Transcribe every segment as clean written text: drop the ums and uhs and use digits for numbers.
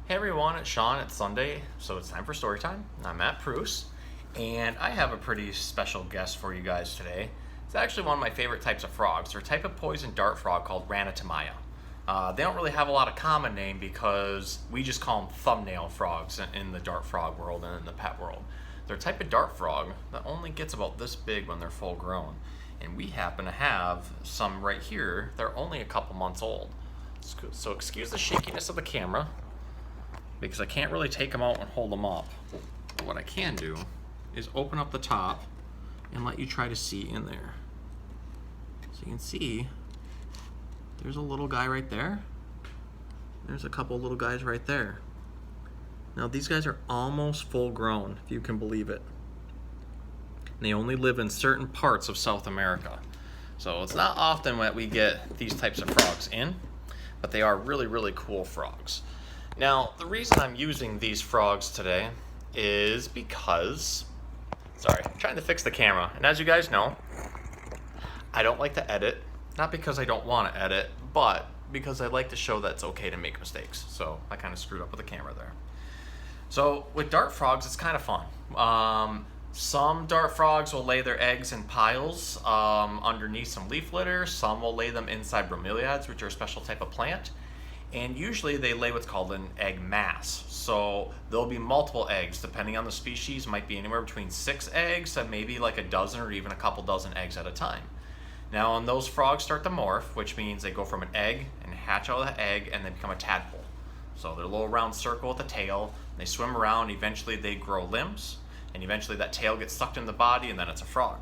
Hey everyone, it's Sean. It's Sunday, so it's time for Storytime. I'm Matt Pruce, and I have a pretty special guest for you guys today. It's actually one of my favorite types of frogs. They're a type of poison dart frog called Ranitamaya. They don't really have a lot of common name because we just call them thumbnail frogs in the dart frog world and in the pet world. They're a type of dart frog that only gets about this big when they're full grown. And we happen to have some right here. They're only a couple months old. So excuse the shakiness of the camera, because I can't really take them out and hold them up. But what I can do is open up the top and let you try to see in there. So you can see there's a little guy right there. There's a couple little guys right there. Now these guys are almost full grown, if you can believe it. And they only live in certain parts of South America. So it's not often that we get these types of frogs in, but they are really, really cool frogs. Now, the reason I'm using these frogs today is because, I'm trying to fix the camera. And as you guys know, I don't like to edit, not because I don't want to edit, but because I like to show that it's okay to make mistakes. So I kind of screwed up with the camera there. So with dart frogs, it's kind of fun. Some dart frogs will lay their eggs in piles underneath some leaf litter. Some will lay them inside bromeliads, which are a special type of plant. And usually they lay what's called an egg mass. So there'll be multiple eggs, depending on the species. Might be anywhere between 6 eggs and maybe like a dozen or even a couple dozen eggs at a time. Now when those frogs start to morph, which means they go from an egg and hatch out of the egg and they become a tadpole. So they're a little round circle with a tail. They swim around, eventually they grow limbs, and eventually that tail gets sucked in the body, and then it's a frog.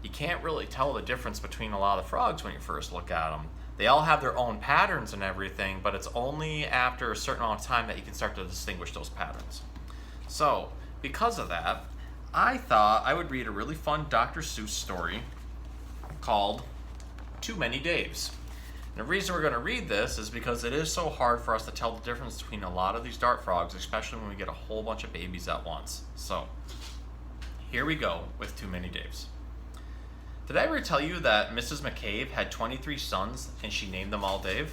You can't really tell the difference between a lot of frogs when you first look at them. They all have their own patterns and everything, but it's only after a certain amount of time that you can start to distinguish those patterns. So, because of that, I thought I would read a really fun Dr. Seuss story called Too Many Daves. And the reason we're going to read this is because it is so hard for us to tell the difference between a lot of these dart frogs, especially when we get a whole bunch of babies at once. So, here we go with Too Many Daves. Did I ever tell you that Mrs. McCabe had 23 sons and she named them all Dave?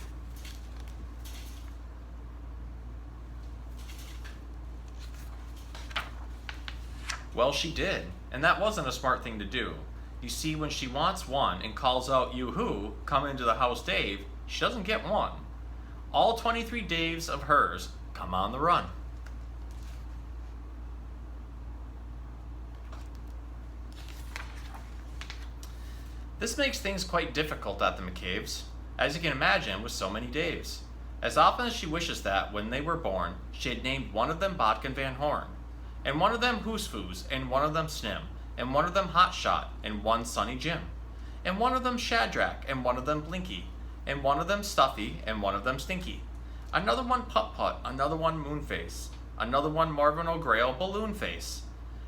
Well, she did, and that wasn't a smart thing to do. You see, when she wants one and calls out, "You who, come into the house Dave," she doesn't get one. All 23 Daves of hers come on the run. This makes things quite difficult at the McCabe's, as you can imagine with so many Daves. As often as she wishes that, when they were born, she had named one of them Bodkin Van Horn, and one of them Hoosfoos, and one of them Snim, and one of them Hotshot, and one Sunny Jim, and one of them Shadrach, and one of them Blinky, and one of them Stuffy, and one of them Stinky. Another one Put-Put, another one Moonface, another one Marvin O'Grail Balloonface,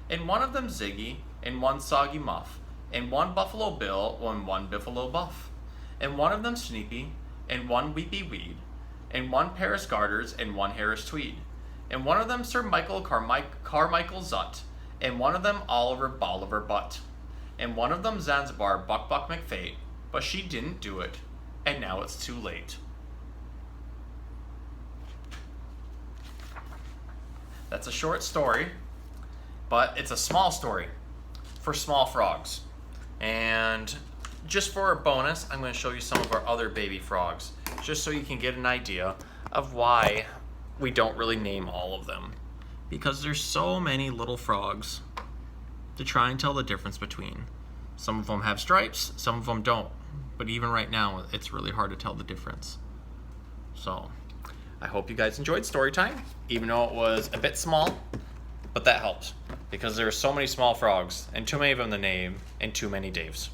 and one of them Ziggy, and one Soggy Muff, and one Buffalo Bill, and one Biffalo Buff, and one of them Sneepy, and one Weepy Weed, and one Paris Garters, and one Harris Tweed, and one of them Sir Michael Carmichael Zutt, and one of them Oliver Bolivar Butt, and one of them Zanzibar Buck Buck McFate, but she didn't do it, and now it's too late. That's a short story, but it's a small story for small frogs. And just for a bonus, I'm going to show you some of our other baby frogs, just so you can get an idea of why we don't really name all of them. Because there's so many little frogs to try and tell the difference between. Some of them have stripes, some of them don't. But even right now, it's really hard to tell the difference. So, I hope you guys enjoyed Storytime, even though it was a bit small. But that helps, because there are so many small frogs, and too many of them to name, and too many Daves.